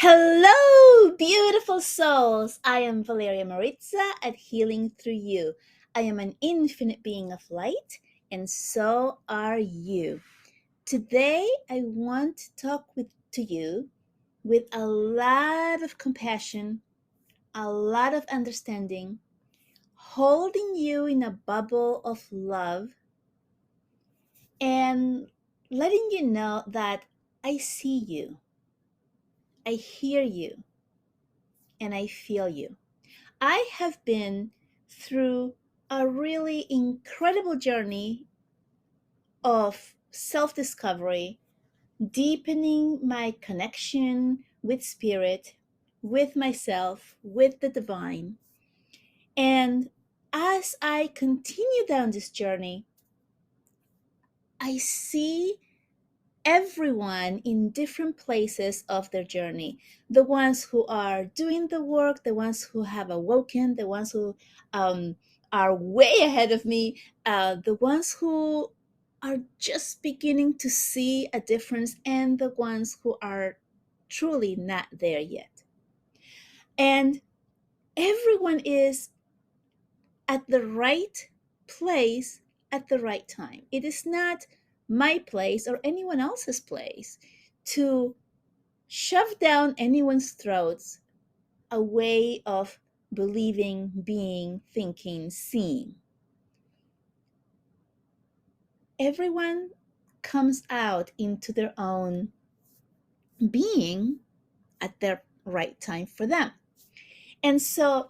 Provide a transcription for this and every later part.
Hello, beautiful souls! I am Valeria Maritza at Healing Through You. I am an infinite being of light, and so are you. Today, I want to talk to you with a lot of compassion, a lot of understanding, holding you in a bubble of love, and letting you know that I see you, I hear you, and I feel you. I have been through a really incredible journey of self discovery, deepening my connection with spirit, with myself, with the divine. And as I continue down this journey, I see everyone in different places of their journey. The ones who are doing the work, the ones who have awoken, the ones who um, are way ahead of me, the ones who are just beginning to see a difference, and the ones who are truly not there yet. And everyone is at the right place at the right time. It is not my place or anyone else's place to shove down anyone's throats a way of believing, being, thinking, seeing. Everyone comes out into their own being at their right time for them. And so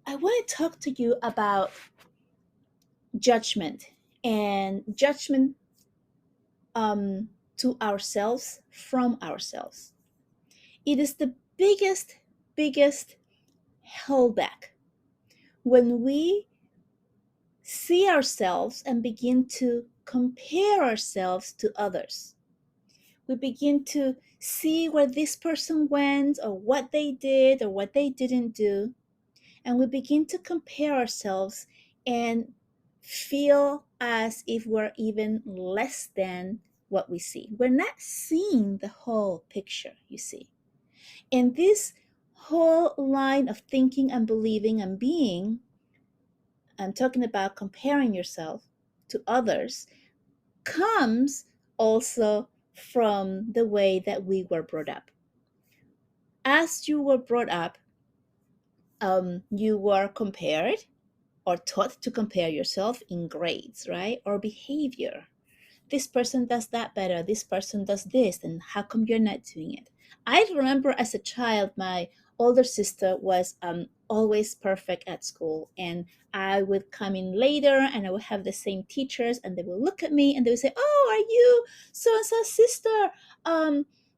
I want to talk to you about judgment and judgment to ourselves from ourselves. It is the biggest hellback when we see ourselves and begin to compare ourselves to others. We begin to see where this person went or what they did or what they didn't do. And we begin to compare ourselves and feel as if we're even less than what we see. We're not seeing the whole picture, you see. And this whole line of thinking and believing and being, I'm talking about comparing yourself to others, comes also from the way that we were brought up. As you were brought up, you were compared or taught to compare yourself in grades, right? Or behavior. This person does that better. This person does this. And how come you're not doing it? I remember as a child, my older sister was always perfect at school. And I would come in later and I would have the same teachers and they would look at me and they would say, "Oh, are you so and so sister?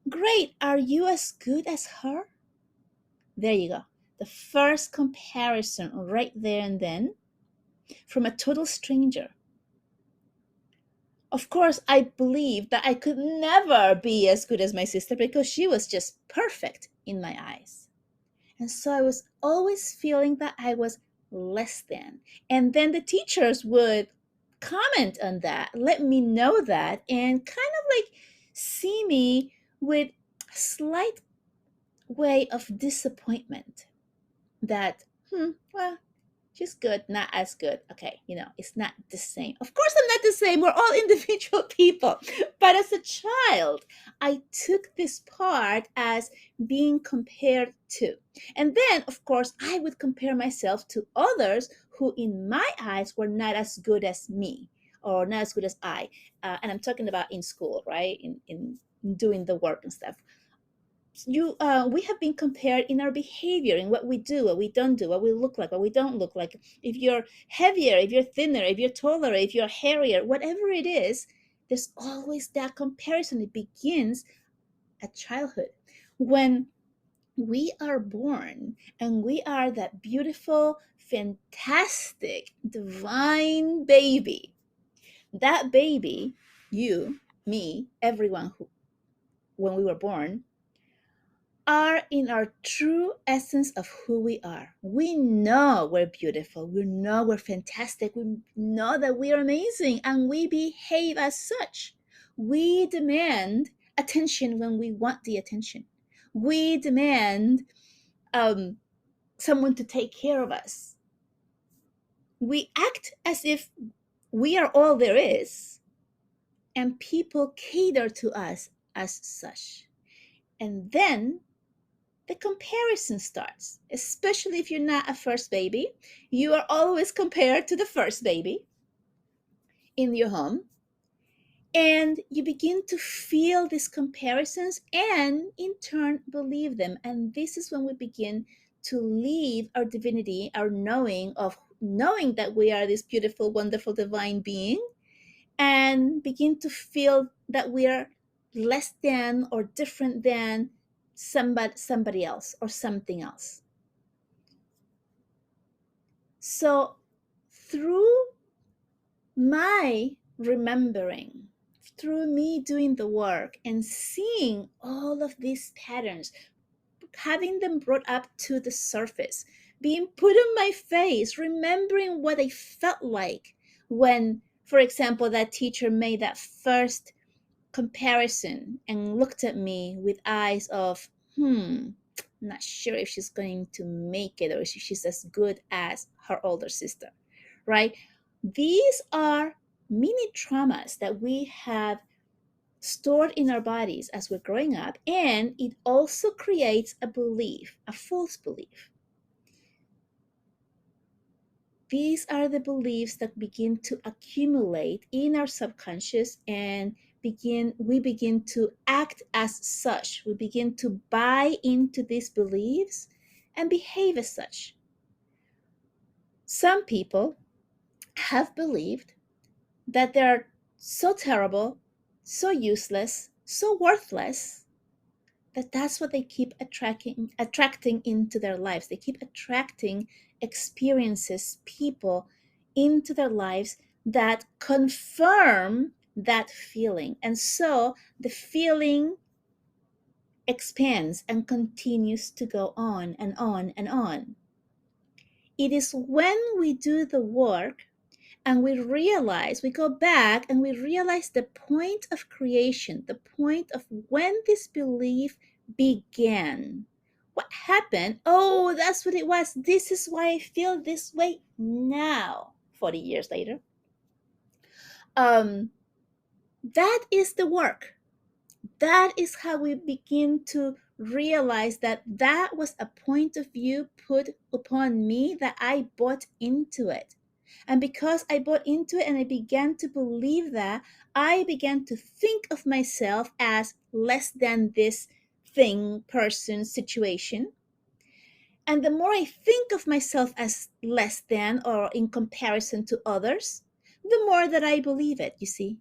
Great. Are you as good as her?" There you go. The first comparison right there and then from a total stranger. Of course, I believed that I could never be as good as my sister because she was just perfect in my eyes. And so I was always feeling that I was less than. And then the teachers would comment on that, let me know that, and kind of like see me with a slight way of disappointment that, well, she's good, not as good. Okay, it's not the same. Of course, I'm not the same. We're all individual people. But as a child, I took this part as being compared to. And then, of course, I would compare myself to others who, in my eyes, were not as good as me or not as good as I. And I'm talking about in school, right? In doing the work and stuff. We have been compared in our behavior, in what we do, what we don't do, what we look like, what we don't look like. If you're heavier, if you're thinner, if you're taller, if you're hairier, whatever it is, there's always that comparison. It begins at childhood when we are born and we are that beautiful, fantastic, divine baby. That baby, you, me, everyone who, when we were born, are in our true essence of who we are. We know we're beautiful. We know we're fantastic. We know that we are amazing and we behave as such. We demand attention when we want the attention. We demand um, someone to take care of us. We act as if we are all there is, and people cater to us as such. And then the comparison starts, especially if you're not a first baby. You are always compared to the first baby in your home. And you begin to feel these comparisons and in turn believe them. And this is when we begin to leave our divinity, our knowing that we are this beautiful, wonderful, divine being, and begin to feel that we are less than or different than somebody else or something else. So through my remembering, through me doing the work and seeing all of these patterns, having them brought up to the surface, being put on my face, remembering what I felt like when, for example, that teacher made that first comparison and looked at me with eyes of, not sure if she's going to make it or if she's as good as her older sister, right? These are mini traumas that we have stored in our bodies as we're growing up, and it also creates a belief, a false belief. These are the beliefs that begin to accumulate in our subconscious and we begin to act as such. We begin to buy into these beliefs and behave as such. Some people have believed that they're so terrible, so useless, so worthless, that that's what they keep attracting into their lives. They keep attracting experiences, people into their lives that confirm that feeling. And so the feeling expands and continues to go on and on and on. It is when we do the work and we go back and we realize the point of creation, the point of when this belief began. What happened? Oh, that's what it was. This is why I feel this way now, 40 years later. Um, that is the work. That is how we begin to realize that that was a point of view put upon me, that I bought into it. And because I bought into it and I began to believe that, I began to think of myself as less than this thing, person, situation. And the more I think of myself as less than or in comparison to others, the more that I believe it, you see.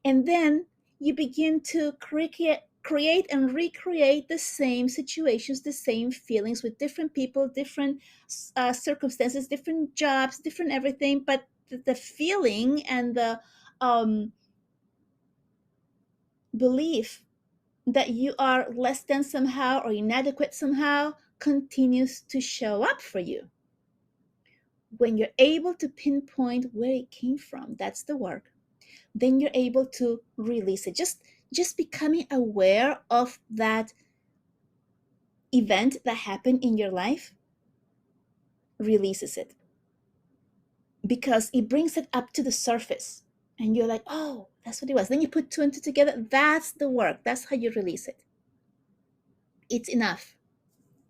And then you begin to create and recreate the same situations, the same feelings with different people, different circumstances, different jobs, different everything. But the feeling and the um, belief that you are less than somehow or inadequate somehow continues to show up for you. When you're able to pinpoint where it came from, that's the work, then you're able to release it. Just becoming aware of that event that happened in your life releases it, because it brings it up to the surface and you're like, oh, that's what it was. Then you put two and two together. That's the work. That's how you release it. It's enough.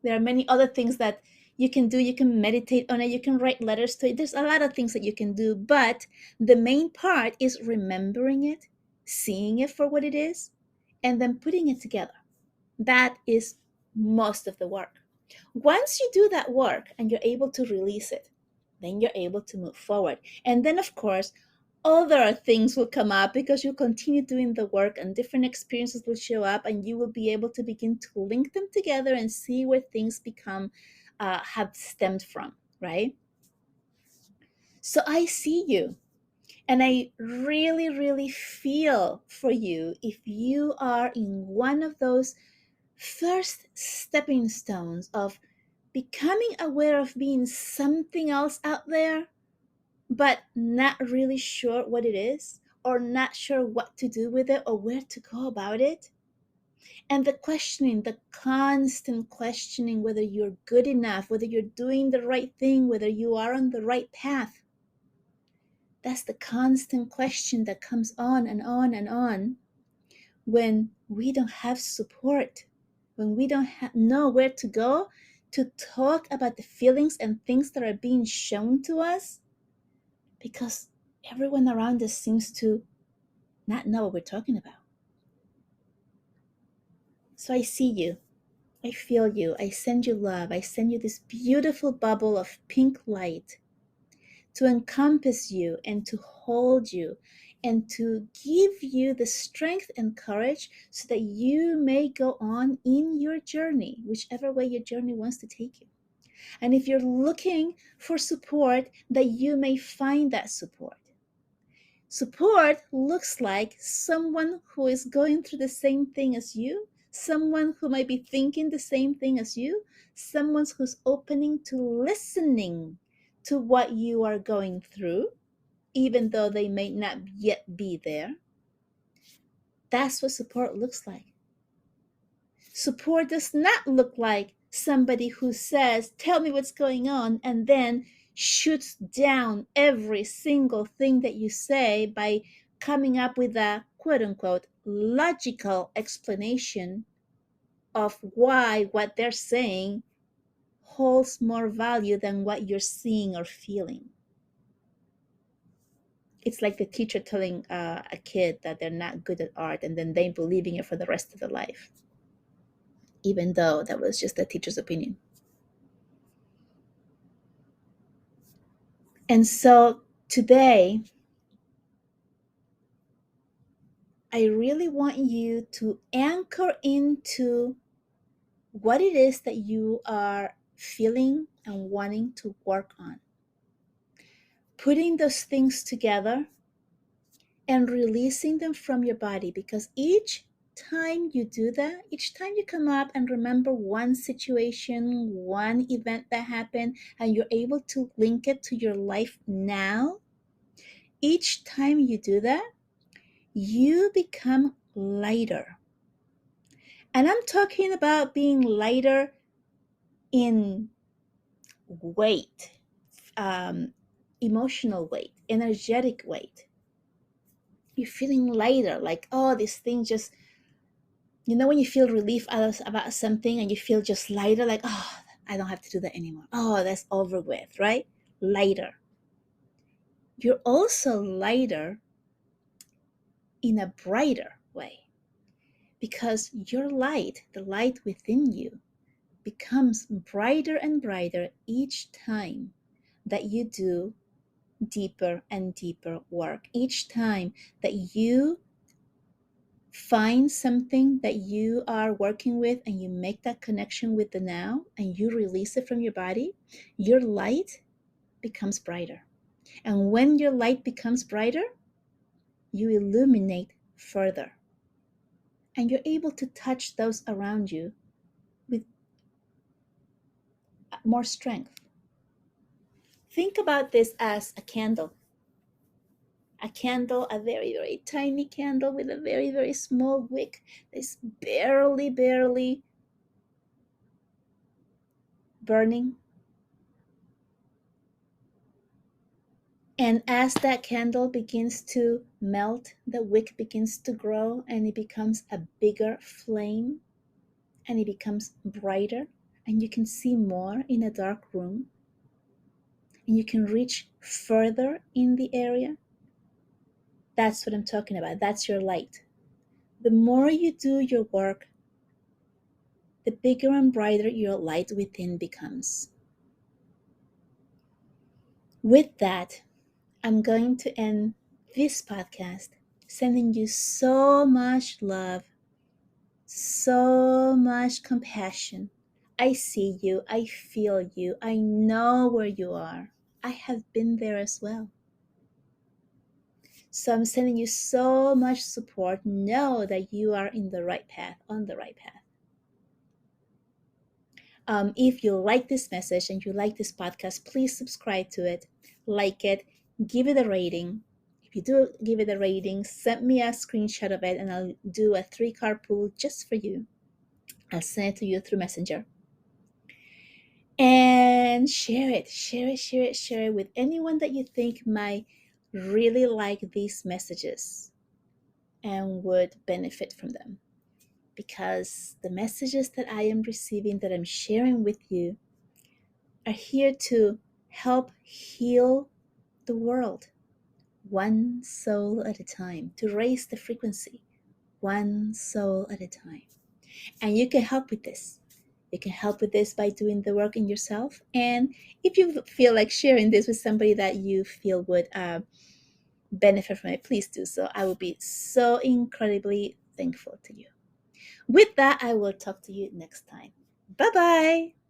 There are many other things that you can do. You can meditate on it, you can write letters to it. There's a lot of things that you can do, but the main part is remembering it, seeing it for what it is, and then putting it together. That is most of the work. Once you do that work and you're able to release it, then you're able to move forward. And then, of course, other things will come up because you continue doing the work and different experiences will show up and you will be able to begin to link them together and see where things have stemmed from, right? So I see you. And I really, really feel for you if you are in one of those first stepping stones of becoming aware of being something else out there, but not really sure what it is, or not sure what to do with it or where to go about it. And the questioning, the constant questioning whether you're good enough, whether you're doing the right thing, whether you are on the right path. That's the constant question that comes on and on and on when we don't have support, when we don't know where to go to talk about the feelings and things that are being shown to us, because everyone around us seems to not know what we're talking about. So I see you. I feel you. I send you love. I send you this beautiful bubble of pink light to encompass you and to hold you and to give you the strength and courage so that you may go on in your journey, whichever way your journey wants to take you. And if you're looking for support, that you may find that support. Support looks like someone who is going through the same thing as you, someone who might be thinking the same thing as you, someone who's opening to listening to what you are going through, even though they may not yet be there. That's what support looks like. Support does not look like somebody who says, "Tell me what's going on," and then shoots down every single thing that you say by coming up with a quote unquote logical explanation of why what they're saying holds more value than what you're seeing or feeling. It's like the teacher telling a kid that they're not good at art and then they believing it for the rest of their life, even though that was just the teacher's opinion. And so today, I really want you to anchor into what it is that you are feeling and wanting to work on. Putting those things together and releasing them from your body, because each time you do that, each time you come up and remember one situation, one event that happened, and you're able to link it to your life now, each time you do that, you become lighter. And I'm talking about being lighter in weight, um, emotional weight, energetic weight. You're feeling lighter, like, oh, this thing just, when you feel relief about something and you feel just lighter, like, oh, I don't have to do that anymore. Oh, that's over with, right? Lighter. You're also lighter in a brighter way because your light, the light within you, becomes brighter and brighter each time that you do deeper and deeper work. Each time that you find something that you are working with and you make that connection with the now and you release it from your body, your light becomes brighter. And when your light becomes brighter, you illuminate further. And you're able to touch those around you with more strength. Think about this as a candle. A candle, a very, very tiny candle with a very, very small wick that's barely burning. And as that candle begins to melt, the wick begins to grow and it becomes a bigger flame and it becomes brighter and you can see more in a dark room and you can reach further in the area. That's what I'm talking about. That's your light. The more you do your work, the bigger and brighter your light within becomes. With that, I'm going to end this podcast sending you so much love, so much compassion. I see you, I feel you, I know where you are. I have been there as well. So I'm sending you so much support. Know that you are in the right path, on the right path. If you like this message and you like this podcast, please subscribe to it, like it, give it a rating. If you do give it a rating, send me a screenshot of it and I'll do a 3-card pull just for you. I'll send it to you through Messenger. And share it with anyone that you think might really like these messages and would benefit from them. Because the messages that I am receiving, that I'm sharing with you, are here to help heal the world one soul at a time, to raise the frequency one soul at a time. And you can help with this. You can help with this by doing the work in yourself. And if you feel like sharing this with somebody that you feel would benefit from it, please do so. I will be so incredibly thankful to you. With that, I will talk to you next time. Bye bye.